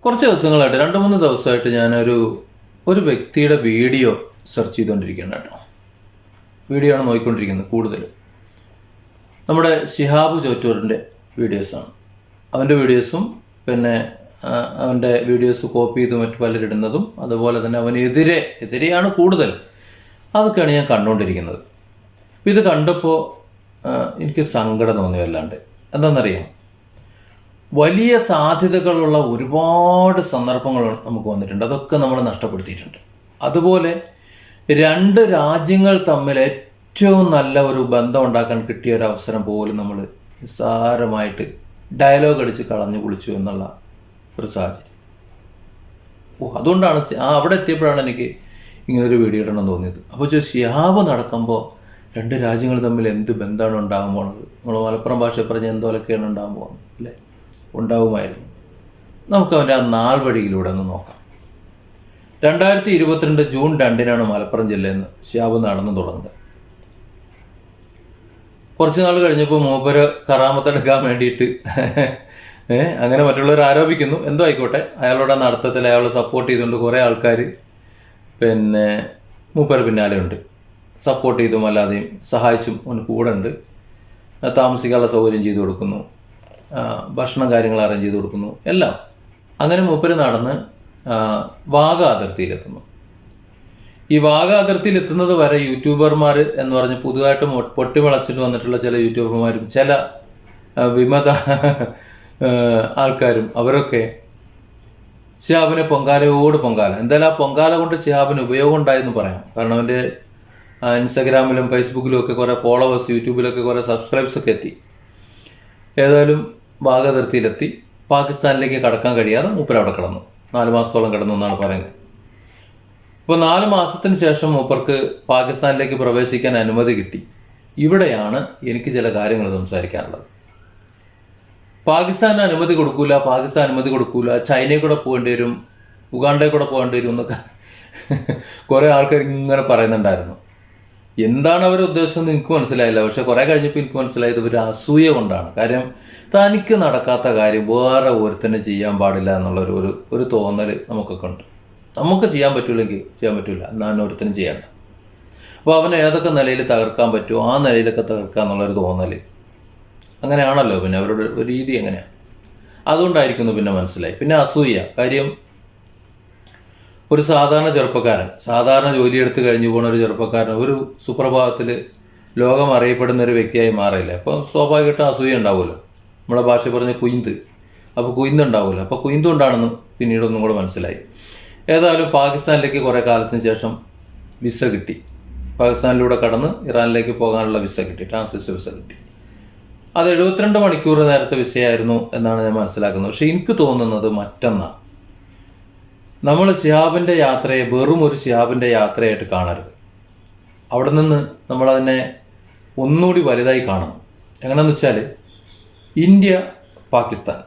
കുറച്ച് ദിവസങ്ങളായിട്ട് 2-3 ദിവസമായിട്ട് ഒരു വ്യക്തിയുടെ വീഡിയോ സെർച്ച് ചെയ്തുകൊണ്ടിരിക്കുകയാണ് കേട്ടോ. വീഡിയോ ആണ് നോക്കിക്കൊണ്ടിരിക്കുന്നത്. കൂടുതൽ നമ്മുടെ ശിഹാബ് ചോറ്റൂറിൻ്റെ വീഡിയോസാണ്. അവൻ്റെ വീഡിയോസും പിന്നെ അവൻ്റെ വീഡിയോസ് കോപ്പി ചെയ്ത് മറ്റു പലരിടുന്നതും അതുപോലെ തന്നെ അവനെതിരെയാണ് കൂടുതൽ. അതൊക്കെയാണ് ഞാൻ കണ്ടുകൊണ്ടിരിക്കുന്നത്. അപ്പോൾ ഇത് കണ്ടപ്പോൾ എനിക്ക് സങ്കടം തോന്നി വല്ലാണ്ട്. എന്താണെന്നറിയാം, വലിയ സാധ്യതകളുള്ള ഒരുപാട് സന്ദർഭങ്ങൾ നമുക്ക് വന്നിട്ടുണ്ട്. അതൊക്കെ നമ്മൾ നഷ്ടപ്പെടുത്തിയിട്ടുണ്ട്. അതുപോലെ 2 രാജ്യങ്ങൾ തമ്മിൽ ഏറ്റവും നല്ല ഒരു ബന്ധം ഉണ്ടാക്കാൻ കിട്ടിയ ഒരു അവസരം പോലും നമ്മൾ നിസ്സാരമായിട്ട് ഡയലോഗ് അടിച്ച് കളഞ്ഞു കുളിച്ചു എന്നുള്ള ഒരു സാഹചര്യം. അതുകൊണ്ടാണ് അവിടെ എത്തിയപ്പോഴാണ് എനിക്ക് ഇങ്ങനൊരു വീഡിയോ ഇടണം തോന്നിയത്. അപ്പോൾ ശിഹാബ് നടക്കുമ്പോൾ 2 രാജ്യങ്ങൾ തമ്മിൽ എന്ത് ബന്ധമാണ് ഉണ്ടാകാൻ പോകുന്നത്? നമ്മൾ മലപ്പുറം ഭാഷ പറഞ്ഞ എന്തോലൊക്കെയാണ് ഉണ്ടാകാൻ പോകുന്നത് അല്ലേ? ഉണ്ടാവുമായിരുന്നു. നമുക്ക് അവൻ്റെ ആ നാൾ വഴിയിലൂടെ ഒന്ന് നോക്കാം. 2022 ജൂൺ 2 മലപ്പുറം ജില്ലയിൽ നിന്ന് ശിഹാബ് നടന്നു തുടങ്ങുന്നത്. കുറച്ച് നാൾ കഴിഞ്ഞപ്പോൾ മൂപ്പര് കറാമത്തെടുക്കാൻ വേണ്ടിയിട്ട് അങ്ങനെ മറ്റുള്ളവർ ആരോപിക്കുന്നു. എന്തോ ആയിക്കോട്ടെ, അയാളുടെ നടത്തത്തിൽ അയാളെ സപ്പോർട്ട് ചെയ്തുകൊണ്ട് കുറേ ആൾക്കാർ പിന്നെ മൂപ്പര് പിന്നാലെ ഉണ്ട്. സപ്പോർട്ട് ചെയ്തും അല്ലാതെയും സഹായിച്ചും ഒന്ന് കൂടെ ഉണ്ട്. താമസിക്കാനുള്ള സൗകര്യം ചെയ്തു കൊടുക്കുന്നു, ഭക്ഷണം കാര്യങ്ങൾ അറേഞ്ച് ചെയ്ത് കൊടുക്കുന്നു, എല്ലാം. അങ്ങനെ മൂപ്പര് നടന്ന് വാഗ അതിർത്തിയിലെത്തുന്നു. ഈ വാഗ അതിർത്തിയിലെത്തുന്നത് വരെ യൂട്യൂബർമാർ എന്ന് പറഞ്ഞ് പുതുതായിട്ട് പൊട്ടിമുളച്ചിട്ട് വന്നിട്ടുള്ള ചില യൂട്യൂബർമാരും ചില വിമത ആൾക്കാരും അവരൊക്കെ ശിഹാബിനെ പൊങ്കാല, എന്തായാലും ആ പൊങ്കാല കൊണ്ട് ശിഹാബിന് ഉപയോഗം ഉണ്ടായെന്ന് പറയാം. കാരണം അവൻ്റെ ഇൻസ്റ്റാഗ്രാമിലും ഫേസ്ബുക്കിലും ഒക്കെ കുറേ ഫോളോവേഴ്സ്, യൂട്യൂബിലൊക്കെ കുറേ സബ്സ്ക്രൈബ്സൊക്കെ എത്തി. ഏതായാലും വാഗ അതിർത്തിയിലെത്തി. പാകിസ്ഥാനിലേക്ക് കടക്കാൻ കഴിയാതെ മൂപ്പർ അവിടെ കിടന്നു. 4 മാസത്തോളം കിടന്നു എന്നാണ് പറയുന്നത്. ഇപ്പോൾ 4 മാസത്തിന് ശേഷം മൂപ്പർക്ക് പാകിസ്ഥാനിലേക്ക് പ്രവേശിക്കാൻ അനുമതി കിട്ടി. ഇവിടെയാണ് എനിക്ക് ചില കാര്യങ്ങൾ സംസാരിക്കാനുള്ളത്. പാകിസ്ഥാൻ അനുമതി കൊടുക്കൂല, ചൈനയിൽ കൂടെ പോകേണ്ടി വരും, ഉഗാണ്ടയിൽ കൂടെ പോകേണ്ടി വരും എന്നൊക്കെ കുറേ ആൾക്കാർ ഇങ്ങനെ പറയുന്നുണ്ടായിരുന്നു. എന്താണ് അവർ ഉദ്ദേശിച്ചതെന്ന് എനിക്ക് മനസ്സിലായില്ല. പക്ഷെ കുറേ കഴിഞ്ഞപ്പോൾ എനിക്ക് മനസ്സിലായത് ഒരു അസൂയ കൊണ്ടാണ്. കാര്യം തനിക്ക് നടക്കാത്ത കാര്യം വേറെ ഒരുത്തന്നെ ചെയ്യാൻ പാടില്ല എന്നുള്ളൊരു ഒരു തോന്നൽ നമുക്കൊക്കെ ഉണ്ട്. നമുക്ക് ചെയ്യാൻ പറ്റൂലെങ്കിൽ ചെയ്യാൻ പറ്റില്ല, എന്നാൽ ഒരുത്തനും ചെയ്യണ്ട. അപ്പോൾ അവന് ഏതൊക്കെ നിലയിൽ തകർക്കാൻ പറ്റുമോ ആ നിലയിലൊക്കെ തകർക്കുക എന്നുള്ളൊരു തോന്നൽ അങ്ങനെയാണല്ലോ. പിന്നെ അവരുടെ ഒരു രീതി എങ്ങനെയാണ്, അതുകൊണ്ടായിരിക്കുന്നു പിന്നെ മനസ്സിലായി. പിന്നെ അസൂയ കാര്യം, ഒരു സാധാരണ ചെറുപ്പക്കാരൻ, സാധാരണ ജോലിയെടുത്ത് കഴിഞ്ഞു പോകുന്ന ഒരു ചെറുപ്പക്കാരൻ ഒരു സുപ്രഭാതത്തിൽ ലോകം അറിയപ്പെടുന്ന ഒരു വ്യക്തിയായി മാറിയില്ല. അപ്പോൾ സ്വാഭാവികമായിട്ടും അസൂയ ഉണ്ടാവുമല്ലോ. നമ്മളെ ഭാഷ പറഞ്ഞ കുയിന്ത്, അപ്പോൾ കുയിന്ത് ഉണ്ടാവില്ല. അപ്പോൾ കുയിന്ത് കൊണ്ടാണെന്ന് പിന്നീട് ഒന്നും കൂടെ മനസ്സിലായി. ഏതായാലും പാകിസ്ഥാനിലേക്ക് കുറേ കാലത്തിന് ശേഷം വിസ കിട്ടി. പാകിസ്ഥാനിലൂടെ കടന്ന് ഇറാനിലേക്ക് പോകാനുള്ള വിസ കിട്ടി, ട്രാൻസിറ്റ് വിസ കിട്ടി. അത് 72 മണിക്കൂർ നേരത്തെ വിസയായിരുന്നു എന്നാണ് ഞാൻ മനസ്സിലാക്കുന്നത്. പക്ഷെ എനിക്ക് തോന്നുന്നത് മറ്റൊന്നാണ്. നമ്മൾ ശിഹാബിൻ്റെ യാത്രയെ വെറും ഒരു ശിഹാബിൻ്റെ യാത്രയായിട്ട് കാണരുത്. അവിടെ നിന്ന് നമ്മളതിനെ ഒന്നുകൂടി വലുതായി കാണണം. എങ്ങനെയെന്ന് വെച്ചാൽ, ഇന്ത്യ പാകിസ്ഥാൻ,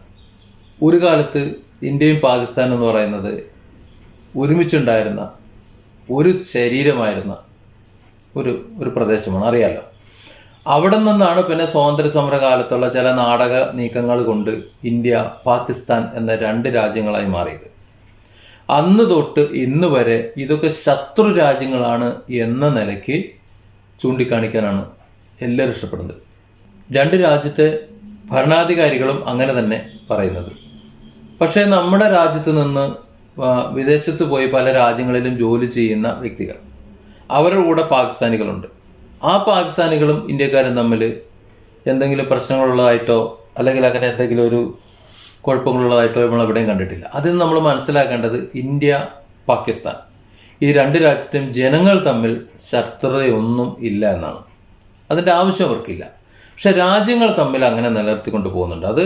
ഒരു കാലത്ത് ഇന്ത്യയും പാകിസ്ഥാനും എന്ന് പറയുന്നത് ഒരുമിച്ചുണ്ടായിരുന്ന ഒരു ശരീരമായിരുന്ന ഒരു പ്രദേശമാണ്, അറിയാലോ. അവിടെ നിന്നാണ് പിന്നെ സ്വാതന്ത്ര്യ സമര കാലത്തുള്ള ചില നാടക നീക്കങ്ങൾ കൊണ്ട് ഇന്ത്യ പാകിസ്ഥാൻ എന്ന 2 രാജ്യങ്ങളായി മാറിയത്. അന്ന് തൊട്ട് ഇന്ന് വരെ ഇതൊക്കെ ശത്രു രാജ്യങ്ങളാണ് എന്ന നിലയ്ക്ക് ചൂണ്ടിക്കാണിക്കാനാണ് എല്ലാവരും ഇഷ്ടപ്പെടുന്നത്. 2 രാജ്യത്തെ ഭരണാധികാരികളും അങ്ങനെ തന്നെ പറയുന്നത്. പക്ഷേ നമ്മുടെ രാജ്യത്ത് നിന്ന് വിദേശത്ത് പോയി പല രാജ്യങ്ങളിലും ജോലി ചെയ്യുന്ന വ്യക്തികൾ, അവരുടെ കൂടെ പാകിസ്ഥാനികളുണ്ട്. ആ പാകിസ്ഥാനികളും ഇന്ത്യക്കാരും തമ്മിൽ എന്തെങ്കിലും പ്രശ്നങ്ങളുള്ളതായിട്ടോ അല്ലെങ്കിൽ അങ്ങനെ എന്തെങ്കിലും ഒരു കുഴപ്പങ്ങളുള്ളതായിട്ടോ നമ്മൾ എവിടെയും കണ്ടിട്ടില്ല. അതിൽ നമ്മൾ മനസ്സിലാക്കേണ്ടത് ഇന്ത്യ പാകിസ്ഥാൻ ഈ 2 രാജ്യത്തെയും ജനങ്ങൾ തമ്മിൽ ശത്രുതയൊന്നും ഇല്ല എന്നാണ്. അതിൻ്റെ ആവശ്യം അവർക്കില്ല. പക്ഷെ രാജ്യങ്ങൾ തമ്മിൽ അങ്ങനെ നിലനിർത്തിക്കൊണ്ട് പോകുന്നുണ്ട്. അത്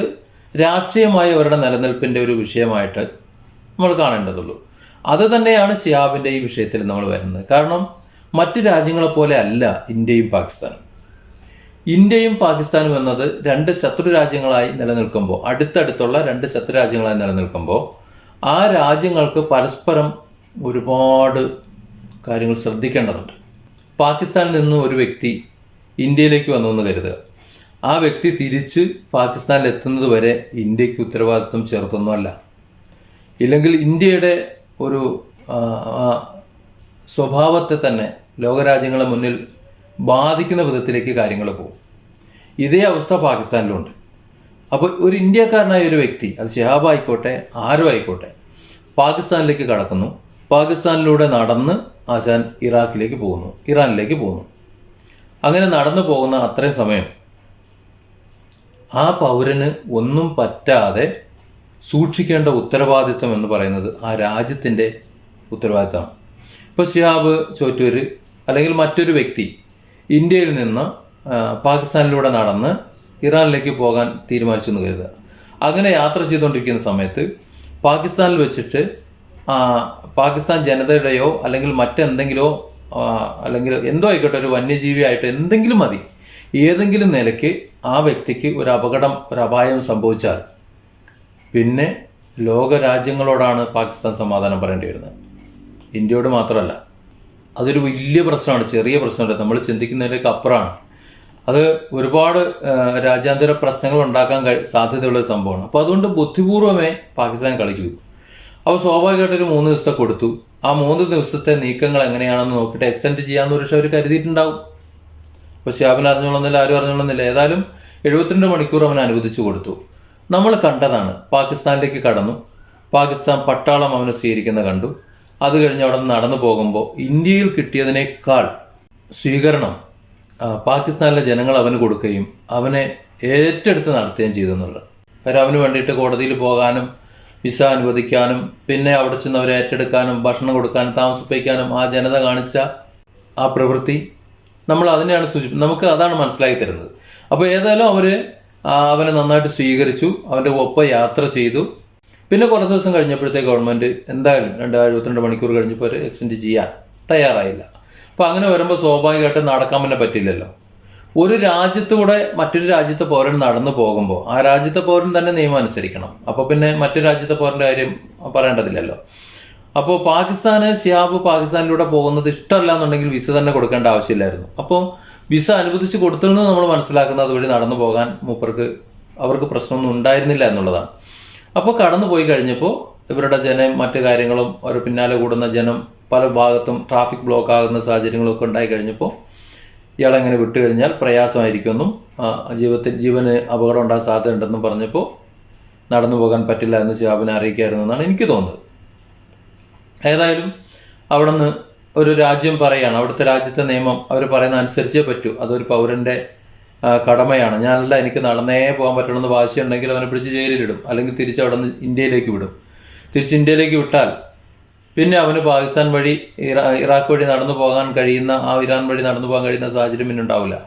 രാഷ്ട്രീയമായി അവരുടെ നിലനിൽപ്പിൻ്റെ ഒരു വിഷയമായിട്ട് നമ്മൾ കാണേണ്ടതുള്ളൂ. അത് തന്നെയാണ് ശിഹാബിൻ്റെ ഈ വിഷയത്തിൽ നമ്മൾ വരുന്നത്. കാരണം മറ്റ് രാജ്യങ്ങളെപ്പോലെ അല്ല ഇന്ത്യയും പാകിസ്ഥാനും. ഇന്ത്യയും പാകിസ്ഥാനും എന്നത് 2 ശത്രു രാജ്യങ്ങളായി നിലനിൽക്കുമ്പോൾ, അടുത്തടുത്തുള്ള 2 ശത്രു രാജ്യങ്ങളായി നിലനിൽക്കുമ്പോൾ ആ രാജ്യങ്ങൾക്ക് പരസ്പരം ഒരുപാട് കാര്യങ്ങൾ ശ്രദ്ധിക്കേണ്ടതുണ്ട്. പാകിസ്ഥാനിൽ നിന്നും ഒരു വ്യക്തി ഇന്ത്യയിലേക്ക് വന്നു എന്ന് കരുതുക. ആ വ്യക്തി തിരിച്ച് പാകിസ്ഥാനിൽ എത്തുന്നത് വരെ ഇന്ത്യക്ക് ഉത്തരവാദിത്വം ചേർത്തൊന്നുമല്ല. ഇല്ലെങ്കിൽ ഇന്ത്യയുടെ ഒരു സ്വഭാവത്തെ തന്നെ ലോകരാജ്യങ്ങളെ മുന്നിൽ ബാധിക്കുന്ന വിധത്തിലേക്ക് കാര്യങ്ങൾ പോകും. ഇതേ അവസ്ഥ പാകിസ്ഥാനിലുണ്ട്. അപ്പോൾ ഒരു ഇന്ത്യക്കാരനായ ഒരു വ്യക്തി, അത് ശിഹാബ് ആയിക്കോട്ടെ ആരും ആയിക്കോട്ടെ, പാകിസ്ഥാനിലേക്ക് കടക്കുന്നു. പാകിസ്ഥാനിലൂടെ നടന്ന് ആശാൻ ഇറാനിലേക്ക് പോകുന്നു. അങ്ങനെ നടന്നു പോകുന്ന അത്രയും സമയം ആ പൗരന് ഒന്നും പറ്റാതെ സൂക്ഷിക്കേണ്ട ഉത്തരവാദിത്വം എന്ന് പറയുന്നത് ആ രാജ്യത്തിൻ്റെ ഉത്തരവാദിത്തമാണ്. ഇപ്പോൾ ശിഹാബ് ചോറ്റൂർ അല്ലെങ്കിൽ മറ്റൊരു വ്യക്തി ഇന്ത്യയിൽ നിന്ന് പാകിസ്ഥാനിലൂടെ നടന്ന് ഇറാനിലേക്ക് പോകാൻ തീരുമാനിച്ചു എന്ന് കരുതുക. അങ്ങനെ യാത്ര ചെയ്തുകൊണ്ടിരിക്കുന്ന സമയത്ത് പാകിസ്ഥാനിൽ വെച്ചിട്ട് പാകിസ്ഥാൻ ജനതയുടെയോ അല്ലെങ്കിൽ മറ്റെന്തെങ്കിലോ അല്ലെങ്കിൽ എന്തോ ആയിക്കോട്ടെ, ഒരു വന്യജീവിയായിട്ട് എന്തെങ്കിലും മതി, ഏതെങ്കിലും നിലയ്ക്ക് ആ വ്യക്തിക്ക് ഒരു അപകടം, ഒരു അപായം സംഭവിച്ചാൽ പിന്നെ ലോകരാജ്യങ്ങളോടാണ് പാകിസ്ഥാൻ സമാധാനം പറയേണ്ടി വരുന്നത്. ഇന്ത്യയോട് മാത്രമല്ല. അതൊരു വലിയ പ്രശ്നമാണ്, ചെറിയ പ്രശ്നമല്ല, നമ്മൾ ചിന്തിക്കുന്നതിലേക്ക് അപ്പുറമാണ്. അത് ഒരുപാട് രാജ്യാന്തര പ്രശ്നങ്ങൾ ഉണ്ടാക്കാൻ സാധ്യതയുള്ളൊരു സംഭവമാണ്. അപ്പോൾ അതുകൊണ്ട് ബുദ്ധിപൂർവമേ പാകിസ്ഥാൻ കളിക്കൂ. അപ്പോൾ സ്വാഭാവികമായിട്ട് ഒരു 3 ദിവസത്തെ കൊടുത്തു. ആ 3 ദിവസത്തെ നീക്കങ്ങൾ എങ്ങനെയാണെന്ന് നോക്കിയിട്ട് എക്സ്റ്റെൻഡ് ചെയ്യാമെന്ന് പക്ഷേ അവർ കരുതിയിട്ടുണ്ടാവും. അപ്പോൾ ശിഹാബിന് അറിഞ്ഞോളുന്നില്ല, ആരും അറിഞ്ഞോളുന്നില്ല. ഏതായാലും 72 മണിക്കൂർ അവൻ അനുവദിച്ചു കൊടുത്തു. നമ്മൾ കണ്ടതാണ്, പാകിസ്ഥാനിലേക്ക് കടന്നു. പാകിസ്ഥാൻ പട്ടാളം അവനെ സ്വീകരിക്കുന്ന കണ്ടു. അത് കഴിഞ്ഞ് അവിടെ നിന്ന് നടന്നു പോകുമ്പോൾ ഇന്ത്യയിൽ കിട്ടിയതിനേക്കാൾ സ്വീകരണം പാകിസ്ഥാനിലെ ജനങ്ങൾ അവന് കൊടുക്കുകയും അവനെ ഏറ്റെടുത്ത് നടത്തുകയും ചെയ്തു എന്നുള്ളത്. കാര്യം അവന് വേണ്ടിയിട്ട് കോടതിയിൽ പോകാനും വിസ അനുവദിക്കാനും പിന്നെ അവിടെ ചെന്ന് അവരെ ഏറ്റെടുക്കാനും ഭക്ഷണം കൊടുക്കാനും താമസിപ്പിക്കാനും ആ ജനത കാണിച്ച ആ പ്രവൃത്തി നമ്മൾ അതിനെയാണ് നമുക്ക് അതാണ് മനസ്സിലാക്കി തരുന്നത്. അപ്പോൾ ഏതായാലും അവനെ നന്നായിട്ട് സ്വീകരിച്ചു, അവൻ്റെ ഒപ്പം യാത്ര ചെയ്തു. പിന്നെ കുറച്ച് ദിവസം കഴിഞ്ഞപ്പോഴത്തേക്ക് ഗവൺമെൻറ് എന്തായാലും 72 മണിക്കൂർ കഴിഞ്ഞപ്പോൾ ഒരു എക്സ്റ്റെൻഡ് ചെയ്യാൻ തയ്യാറായില്ല. അപ്പോൾ അങ്ങനെ വരുമ്പോൾ സ്വാഭാവികമായിട്ടും നടക്കാൻ തന്നെ പറ്റില്ലല്ലോ. ഒരു രാജ്യത്തൂടെ മറ്റൊരു രാജ്യത്തെ പൗരൻ നടന്നു പോകുമ്പോൾ ആ രാജ്യത്തെ പൗരൻ തന്നെ നിയമം അനുസരിക്കണം. അപ്പോൾ പിന്നെ മറ്റൊരു രാജ്യത്തെ പൗരൻ്റെ കാര്യം പറയേണ്ടതില്ലല്ലോ. അപ്പോൾ ശിഹാബ് പാകിസ്ഥാനിലൂടെ പോകുന്നത് ഇഷ്ടമല്ല എന്നുണ്ടെങ്കിൽ വിസ തന്നെ കൊടുക്കേണ്ട ആവശ്യമില്ലായിരുന്നു. അപ്പോൾ വിസ അനുവദിച്ച് കൊടുത്തിരുന്നത് നമ്മൾ മനസ്സിലാക്കുന്നത് അതുവഴി നടന്നു പോകാൻ അവർക്ക് പ്രശ്നമൊന്നും ഉണ്ടായിരുന്നില്ല എന്നുള്ളതാണ്. അപ്പോൾ കടന്നു പോയി കഴിഞ്ഞപ്പോൾ ഇവരുടെ മറ്റു കാര്യങ്ങളും അവർ പിന്നാലെ കൂടുന്ന ജനം പല ഭാഗത്തും ട്രാഫിക് ബ്ലോക്ക് ആകുന്ന സാഹചര്യങ്ങളൊക്കെ ഉണ്ടായി കഴിഞ്ഞപ്പോൾ ഇയാളെങ്ങനെ വിട്ടുകഴിഞ്ഞാൽ പ്രയാസമായിരിക്കുമെന്നും ജീവന് അപകടം ഉണ്ടാകാൻ സാധ്യതയുണ്ടെന്നും പറഞ്ഞപ്പോൾ നടന്നു പോകാൻ പറ്റില്ല എന്ന് ശിഹാബിനെ അറിയിക്കായിരുന്നു എന്നാണ് എനിക്ക് തോന്നുന്നത്. ഏതായാലും അവിടെ നിന്ന് ഒരു രാജ്യം പറയുകയാണ്, അവിടുത്തെ രാജ്യത്തെ നിയമം അവർ പറയുന്ന അനുസരിച്ചേ പറ്റൂ, അതൊരു പൗരൻ്റെ കടമയാണ്. ഞാനല്ല, എനിക്ക് നടന്നേ പോകാൻ പറ്റുള്ളൂ വാശിയുണ്ടെങ്കിൽ അവനെ പിടിച്ച് ജയിലിലിടും, അല്ലെങ്കിൽ തിരിച്ച് അവിടെ നിന്ന് ഇന്ത്യയിലേക്ക് വിടും. തിരിച്ച് ഇന്ത്യയിലേക്ക് വിട്ടാൽ പിന്നെ അവന് പാകിസ്ഥാൻ വഴി ഇറാഖ് വഴി നടന്നു പോകാൻ കഴിയുന്ന ഇറാൻ വഴി നടന്നു പോകാൻ കഴിയുന്ന സാഹചര്യം പിന്നെ ഉണ്ടാവില്ല.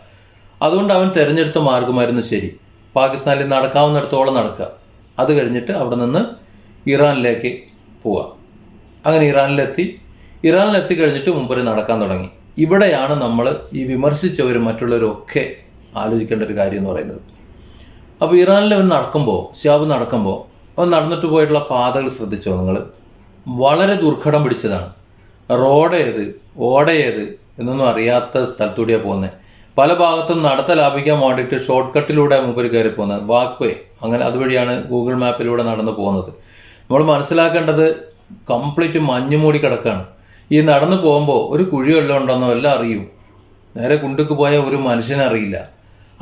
അതുകൊണ്ട് അവൻ തിരഞ്ഞെടുത്ത മാർഗമായിരുന്നു ശരി. പാകിസ്ഥാനിൽ നടക്കാവുന്നിടത്തോളം നടക്കുക, അത് കഴിഞ്ഞിട്ട് അവിടെ നിന്ന് ഇറാനിലേക്ക് പോവുക. അങ്ങനെ ഇറാനിലെത്തി കഴിഞ്ഞിട്ട് മുമ്പ് നടക്കാൻ തുടങ്ങി. ഇവിടെയാണ് നമ്മൾ ഈ വിമർശിച്ചവരും മറ്റുള്ളവരൊക്കെ ആലോചിക്കേണ്ട ഒരു കാര്യം എന്ന് പറയുന്നത്. അപ്പോൾ ഇറാനിൽ ശിഹാബ് നടക്കുമ്പോൾ അവൻ നടന്നിട്ട് പോയിട്ടുള്ള പാതകൾ ശ്രദ്ധിച്ചോ നിങ്ങൾ? വളരെ ദുർഘടം പിടിച്ചതാണ്. റോഡേത് ഓടയേത് എന്നൊന്നും അറിയാത്ത സ്ഥലത്തൂടെയാണ് പോകുന്നത്. പല ഭാഗത്തും നടത്ത ലാഭിക്കാൻ വേണ്ടിയിട്ട് ഷോർട്ട് കട്ടിലൂടെ മൂപ്പര് കയറി പോകുന്നത്, വാക്വേ, അങ്ങനെ അതുവഴിയാണ് ഗൂഗിൾ മാപ്പിലൂടെ നടന്നു പോകുന്നത്. നമ്മൾ മനസ്സിലാക്കേണ്ടത് കംപ്ലീറ്റ് മഞ്ഞ് മൂടി കിടക്കുകയാണ്. ഈ നടന്നു പോകുമ്പോൾ ഒരു കുഴി വെള്ളം ഉണ്ടോന്നോ എല്ലാം അറിയും. നേരെ കുണ്ടുക്ക് പോയാൽ ഒരു മനുഷ്യനെ അറിയില്ല.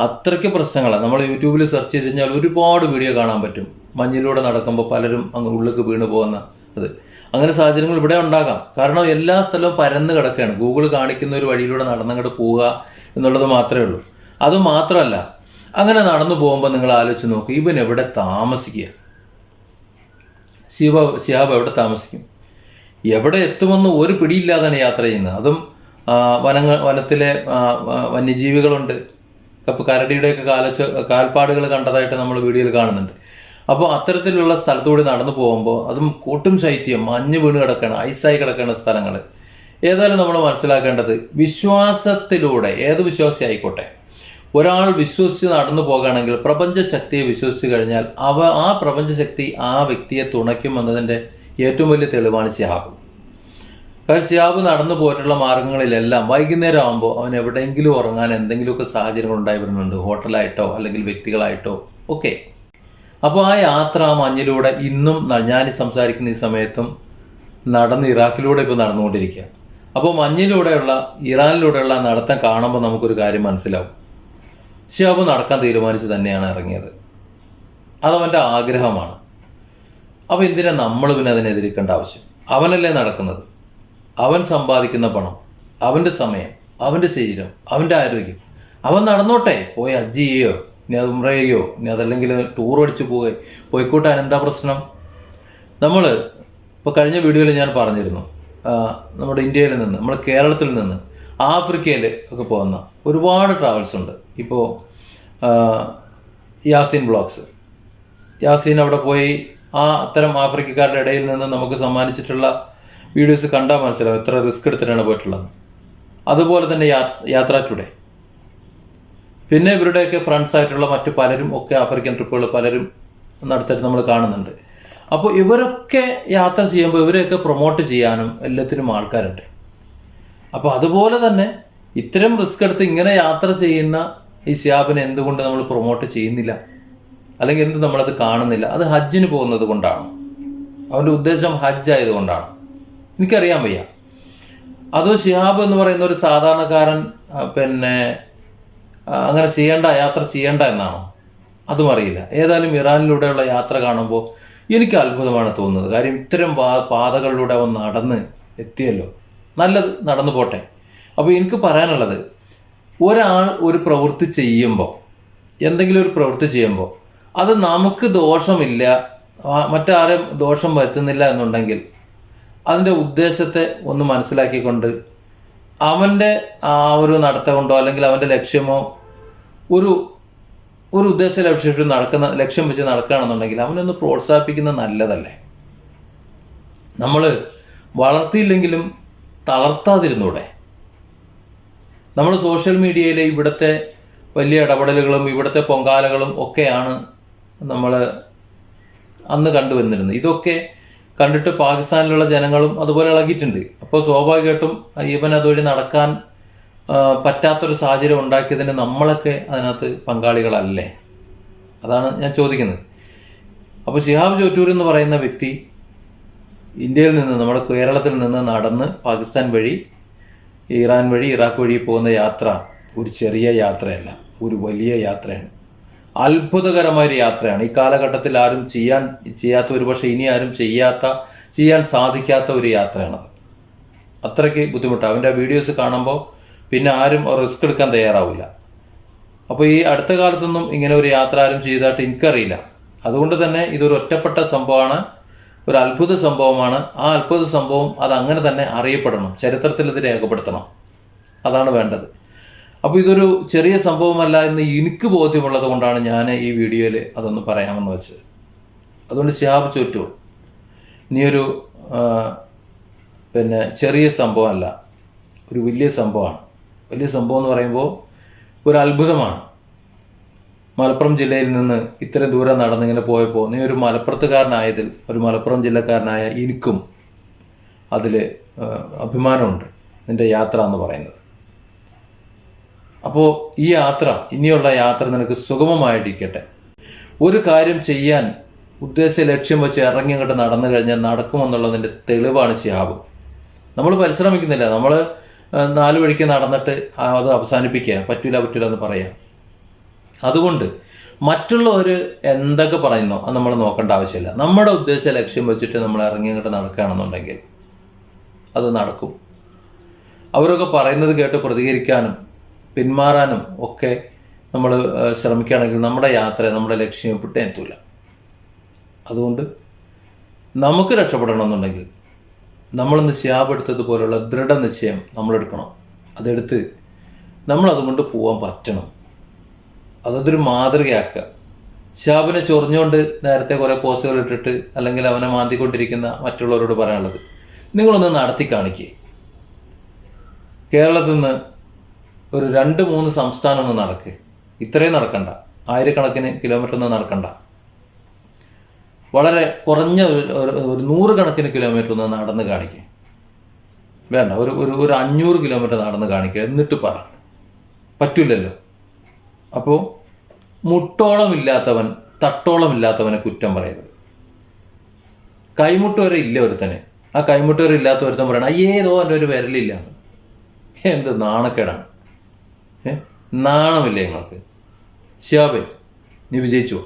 അത്രയ്ക്ക് പ്രശ്നങ്ങളാണ്. നമ്മൾ യൂട്യൂബിൽ സെർച്ച് ചെയ്ത് കഴിഞ്ഞാൽ ഒരുപാട് വീഡിയോ കാണാൻ പറ്റും. മഞ്ഞിലൂടെ നടക്കുമ്പോൾ പലരും അങ്ങ് ഉള്ളിലേക്ക് വീണ് പോകുന്ന അങ്ങനെ സാഹചര്യങ്ങൾ ഇവിടെ ഉണ്ടാകാം. കാരണം എല്ലാ സ്ഥലവും പരന്ന് കിടക്കുകയാണ്. ഗൂഗിൾ കാണിക്കുന്ന ഒരു വഴിയിലൂടെ നടന്നങ്ങോട്ട് പോവുക എന്നുള്ളത് മാത്രമേ ഉള്ളൂ. അതുമാത്രമല്ല, അങ്ങനെ നടന്നു പോകുമ്പോൾ നിങ്ങൾ ആലോചിച്ച് നോക്കുക, ഇവൻ എവിടെ താമസിക്കുക? ശിഹാബ് എവിടെ താമസിക്കും? എവിടെ എത്തുമെന്ന് ഒരു പിടിയില്ലാതാണ് യാത്ര ചെയ്യുന്നത്. അതും വനത്തിലെ വന്യജീവികളുണ്ട്. അപ്പോൾ കരടിയുടെയൊക്കെ കാൽപ്പാടുകൾ കണ്ടതായിട്ട് നമ്മൾ വീഡിയോയിൽ കാണുന്നുണ്ട്. അപ്പോൾ അത്തരത്തിലുള്ള സ്ഥലത്തൂടെ നടന്നു പോകുമ്പോൾ അതും കൂട്ടും ശൈത്യം, മഞ്ഞ് വീണ് കിടക്കണം, ഐസായി കിടക്കുന്ന സ്ഥലങ്ങൾ. ഏതായാലും നമ്മൾ മനസ്സിലാക്കേണ്ടത്, വിശ്വാസത്തിലൂടെ, ഏത് വിശ്വാസി ആയിക്കോട്ടെ, ഒരാൾ വിശ്വസിച്ച് നടന്നു പോകുകയാണെങ്കിൽ പ്രപഞ്ചശക്തിയെ വിശ്വസിച്ച് കഴിഞ്ഞാൽ ആ പ്രപഞ്ചശക്തി ആ വ്യക്തിയെ തുണയ്ക്കും എന്നതിൻ്റെ ഏറ്റവും വലിയ തെളിവാണ് ശിഹാബ്. കാരണം ശിഹാബ് നടന്നു പോയിട്ടുള്ള മാർഗങ്ങളിലെല്ലാം വൈകുന്നേരം ആകുമ്പോൾ അവൻ എവിടെയെങ്കിലും ഉറങ്ങാൻ എന്തെങ്കിലുമൊക്കെ സാഹചര്യങ്ങൾ ഉണ്ടായി വരുന്നുണ്ട്, ഹോട്ടലായിട്ടോ അല്ലെങ്കിൽ വ്യക്തികളായിട്ടോ ഒക്കെ. അപ്പോൾ ആ യാത്ര ആ മഞ്ഞിലൂടെ ഇന്നും ഞാൻ സംസാരിക്കുന്ന ഈ സമയത്തും നടന്ന് ഇറാഖിലൂടെ ഇപ്പോൾ നടന്നുകൊണ്ടിരിക്കുക. അപ്പോൾ മഞ്ഞിലൂടെയുള്ള ഇറാനിലൂടെയുള്ള നടത്തം കാണുമ്പോൾ നമുക്കൊരു കാര്യം മനസ്സിലാവും. ശിഹാബ് നടക്കാൻ തീരുമാനിച്ച് തന്നെയാണ് ഇറങ്ങിയത്. അതവൻ്റെ ആഗ്രഹമാണ്. അപ്പോൾ എന്തിനാ നമ്മൾ പിന്നെ അതിനെതിരിക്കേണ്ട ആവശ്യം? അവനല്ലേ നടക്കുന്നത്. അവൻ സമ്പാദിക്കുന്ന പണം, അവൻ്റെ സമയം, അവൻ്റെ ശരീരം, അവൻ്റെ ആരോഗ്യം, അവൻ നടന്നോട്ടെ. പോയി ഹജ്ജ് ചെയ്യോ, ഇനി അത് ഉംറ ചെയ്യോ, ഇനി അതല്ലെങ്കിൽ ടൂർ അടിച്ച് പോയിക്കോട്ടെ. എന്താ പ്രശ്നം? നമ്മൾ ഇപ്പോൾ കഴിഞ്ഞ വീഡിയോയിൽ ഞാൻ പറഞ്ഞിരുന്നു, നമ്മുടെ ഇന്ത്യയിൽ നിന്ന്, നമ്മുടെ കേരളത്തിൽ നിന്ന് ആഫ്രിക്കയിൽ ഒക്കെ പോകുന്ന ഒരുപാട് ട്രാവൽസ് ഉണ്ട്. ഇപ്പോൾ യാസീൻ വ്ളോഗ്സ്, യാസീൻ അവിടെ പോയി അത്തരം ആഫ്രിക്കക്കാരുടെ ഇടയിൽ നിന്ന് നമുക്ക് സമ്മാനിച്ചിട്ടുള്ള വീഡിയോസ് കണ്ടാൽ മനസ്സിലാവും എത്ര റിസ്ക് എടുത്തിട്ടാണ് പോയിട്ടുള്ളത്. അതുപോലെ തന്നെ യാത്രാ ടുഡേ, പിന്നെ ഇവരുടെയൊക്കെ ഫ്രണ്ട്സ് ആയിട്ടുള്ള മറ്റു പലരും ഒക്കെ ആഫ്രിക്കൻ ട്രിപ്പുകൾ പലരും നടത്തിയിട്ട് നമ്മൾ കാണുന്നുണ്ട്. അപ്പോൾ ഇവരൊക്കെ യാത്ര ചെയ്യുമ്പോൾ ഇവരെയൊക്കെ പ്രൊമോട്ട് ചെയ്യാനും എല്ലാത്തിനും ആൾക്കാരുണ്ട്. അപ്പോൾ അതുപോലെ തന്നെ ഇത്തരം റിസ്ക് എടുത്ത് ഇങ്ങനെ യാത്ര ചെയ്യുന്ന ഈ ശിഹാബിനെ എന്തുകൊണ്ട് നമ്മൾ പ്രൊമോട്ട് ചെയ്യുന്നില്ല? അല്ലെങ്കിൽ എന്ത് നമ്മളത് കാണുന്നില്ല? അത് ഹജ്ജിന് പോകുന്നത് കൊണ്ടാണോ? അവൻ്റെ ഉദ്ദേശം ഹജ്ജ് ആയതുകൊണ്ടാണ്? എനിക്കറിയാൻ വയ്യ. അതോ ശിഹാബ് എന്ന് പറയുന്ന ഒരു സാധാരണക്കാരൻ പിന്നെ അങ്ങനെ യാത്ര ചെയ്യേണ്ട എന്നാണോ? അതും അറിയില്ല. ഏതായാലും ഇറാനിലൂടെയുള്ള യാത്ര കാണുമ്പോൾ എനിക്ക് അത്ഭുതമാണ് തോന്നുന്നത്. കാര്യം ഇത്തരം പാതകളിലൂടെ അവൻ നടന്ന് എത്തിയല്ലോ, നല്ലത്, നടന്നു പോട്ടെ. അപ്പോൾ എനിക്ക് പറയാനുള്ളത്, ഒരാൾ ഒരു പ്രവൃത്തി ചെയ്യുമ്പോൾ, എന്തെങ്കിലും ഒരു പ്രവൃത്തി ചെയ്യുമ്പോൾ അത് നമുക്ക് ദോഷമില്ല, മറ്റാരും ദോഷം വരുത്തുന്നില്ല എന്നുണ്ടെങ്കിൽ അതിൻ്റെ ഉദ്ദേശത്തെ ഒന്ന് മനസ്സിലാക്കിക്കൊണ്ട് അവൻ്റെ ആ ഒരു നടത്തം കൊണ്ടോ അല്ലെങ്കിൽ അവൻ്റെ ലക്ഷ്യമോ ഒരു ഉദ്ദേശ ലക്ഷ്യം വെച്ച് നടക്കുകയാണെന്നുണ്ടെങ്കിൽ അവനൊന്ന് പ്രോത്സാഹിപ്പിക്കുന്നത് നല്ലതല്ലേ? നമ്മൾ വളർത്തിയില്ലെങ്കിലും തളർത്താതിരുന്നൂടെ? നമ്മൾ സോഷ്യൽ മീഡിയയിലെ ഇവിടുത്തെ വലിയ ഇടപെടലുകളും ഇവിടുത്തെ പൊങ്കാലകളും ഒക്കെയാണ് നമ്മൾ അന്ന് കണ്ടുവന്നിരുന്നത്. ഇതൊക്കെ കണ്ടിട്ട് പാകിസ്ഥാനിലുള്ള ജനങ്ങളും അതുപോലെ ഇളകിയിട്ടുണ്ട്. അപ്പോൾ സ്വാഭാവികമായിട്ടും ഇവൻ അതുവഴി നടക്കാൻ പറ്റാത്തൊരു സാഹചര്യം ഉണ്ടാക്കിയതിന് നമ്മളൊക്കെ അതിനകത്ത് പങ്കാളികളല്ലേ? അതാണ് ഞാൻ ചോദിക്കുന്നത്. അപ്പോൾ ശിഹാബ് ചോറ്റൂർ എന്ന് പറയുന്ന വ്യക്തി ഇന്ത്യയിൽ നിന്ന്, നമ്മുടെ കേരളത്തിൽ നിന്ന് നടന്ന് പാകിസ്ഥാൻ വഴി, ഇറാൻ വഴി, ഇറാഖ് വഴി പോകുന്ന യാത്ര ഒരു ചെറിയ യാത്രയല്ല, ഒരു വലിയ യാത്രയാണ്. അത്ഭുതകരമായൊരു യാത്രയാണ്. ഈ കാലഘട്ടത്തിൽ ആരും ചെയ്യാത്ത, ഒരു പക്ഷേ ഇനി ആരും ചെയ്യാൻ സാധിക്കാത്ത ഒരു യാത്രയാണത്. അത്രയ്ക്ക് ബുദ്ധിമുട്ടാണ്. അവൻ്റെ വീഡിയോസ് കാണുമ്പോൾ പിന്നെ ആരും റിസ്ക് എടുക്കാൻ തയ്യാറാവില്ല. അപ്പോൾ ഈ അടുത്ത കാലത്തൊന്നും ഇങ്ങനെ ഒരു യാത്ര ആരും ചെയ്തതായിട്ട് എനിക്കറിയില്ല. അതുകൊണ്ട് തന്നെ ഇതൊരു ഒറ്റപ്പെട്ട സംഭവമാണ്, ഒരു അത്ഭുത സംഭവമാണ്. ആ അത്ഭുത സംഭവം അതങ്ങനെ തന്നെ അറിയപ്പെടണം, ചരിത്രത്തിൽ ഇത് രേഖപ്പെടുത്തണം. അതാണ് വേണ്ടത്. അപ്പോൾ ഇതൊരു ചെറിയ സംഭവമല്ല എന്ന് എനിക്ക് ബോധ്യമുള്ളത് കൊണ്ടാണ് ഞാൻ ഈ വീഡിയോയിൽ അതൊന്ന് പറയാമെന്ന് വെച്ചത്. അതുകൊണ്ട് ശിഹാബ് ചോറ്റൂർ ഇനിയൊരു പിന്നെ ചെറിയ സംഭവമല്ല, ഒരു വലിയ സംഭവമാണ്. വലിയ സംഭവം എന്ന് പറയുമ്പോൾ ഒരു അത്ഭുതമാണ്. മലപ്പുറം ജില്ലയിൽ നിന്ന് ഇത്രയും ദൂരം നടന്നിങ്ങനെ പോയപ്പോൾ നീ ഒരു മലപ്പുറത്തുകാരനായതിൽ, ഒരു മലപ്പുറം ജില്ലക്കാരനായ എനിക്കും അതിൽ അഭിമാനമുണ്ട്, നിൻ്റെ യാത്ര എന്ന് പറയുന്നത്. അപ്പോൾ ഈ യാത്ര, ഇനിയുള്ള യാത്ര നിനക്ക് സുഗമമായിട്ടിരിക്കട്ടെ. ഒരു കാര്യം ചെയ്യാൻ ഉദ്ദേശ ലക്ഷ്യം വെച്ച് ഇറങ്ങി അങ്ങോട്ട് നടന്നു കഴിഞ്ഞാൽ നടക്കുമെന്നുള്ളതിൻ്റെ തെളിവാണ് ശിഹാബ്. നമ്മൾ പരിശ്രമിക്കുന്നില്ല, നമ്മൾ 4 വഴിക്ക് നടന്നിട്ട് അത് അവസാനിപ്പിക്കുക, പറ്റൂല എന്ന് പറയാം. അതുകൊണ്ട് മറ്റുള്ളവർ എന്തൊക്കെ പറയുന്നോ അത് നമ്മൾ നോക്കേണ്ട ആവശ്യമില്ല. നമ്മുടെ ഉദ്ദേശ ലക്ഷ്യം വെച്ചിട്ട് നമ്മൾ ഇറങ്ങി അങ്ങോട്ട് നടക്കുകയാണെന്നുണ്ടെങ്കിൽ അത് നടക്കും. അവരൊക്കെ പറയുന്നത് കേട്ട് പ്രതികരിക്കാനും പിന്മാറാനും ഒക്കെ നമ്മൾ ശ്രമിക്കുകയാണെങ്കിൽ നമ്മുടെ യാത്ര, നമ്മുടെ ലക്ഷ്യം വിട്ടേ എത്തൂല. അതുകൊണ്ട് നമുക്ക് രക്ഷപ്പെടണമെന്നുണ്ടെങ്കിൽ നമ്മളിന്ന് ശിഹാബ് എടുത്തതുപോലുള്ള ദൃഢനിശ്ചയം നമ്മളെടുക്കണം. അതെടുത്ത് നമ്മളതുകൊണ്ട് പോകാൻ പറ്റണം. അതൊരു മാതൃകയാക്കുക. ശിഹാബിനെ ചൊറിഞ്ഞുകൊണ്ട് നേരത്തെ കുറേ പോസ്റ്റുകൾ ഇട്ടിട്ട് അല്ലെങ്കിൽ അവനെ മാന്തിക്കൊണ്ടിരിക്കുന്ന മറ്റുള്ളവരോട് പറയാനുള്ളത്, നിങ്ങളൊന്ന് നടത്തി കാണിക്കുക. കേരളത്തിൽ നിന്ന് ഒരു 2-3 സംസ്ഥാനം ഒന്ന് നടക്കുക. ഇത്രയും നടക്കണ്ട, 1000 കിലോമീറ്റർ ഒന്നും നടക്കണ്ട. വളരെ കുറഞ്ഞ ഒരു 100 കിലോമീറ്റർ ഒന്ന് നടന്ന് കാണിക്കുക. വേണ്ട, ഒരു 500 കിലോമീറ്റർ നടന്ന് കാണിക്കുക. എന്നിട്ട് പറ. പറ്റില്ലല്ലോ. അപ്പോൾ മുട്ടോളം ഇല്ലാത്തവൻ തട്ടോളമില്ലാത്തവനെ കുറ്റം പറയരുത്. കൈമുട്ട് വരെ ഇല്ല ഒരുത്തന്. ആ കൈമുട്ട് വരെ ഇല്ലാത്ത ഒരുത്തൻ പറയണം അയ്യേതോ എൻ്റെ ഒരു വിരലില്ല. എന്ത് നാണക്കേടാണ്. നാണമില്ലേ നിങ്ങൾക്ക്? ശാപേ, നീ വിജയിച്ചു.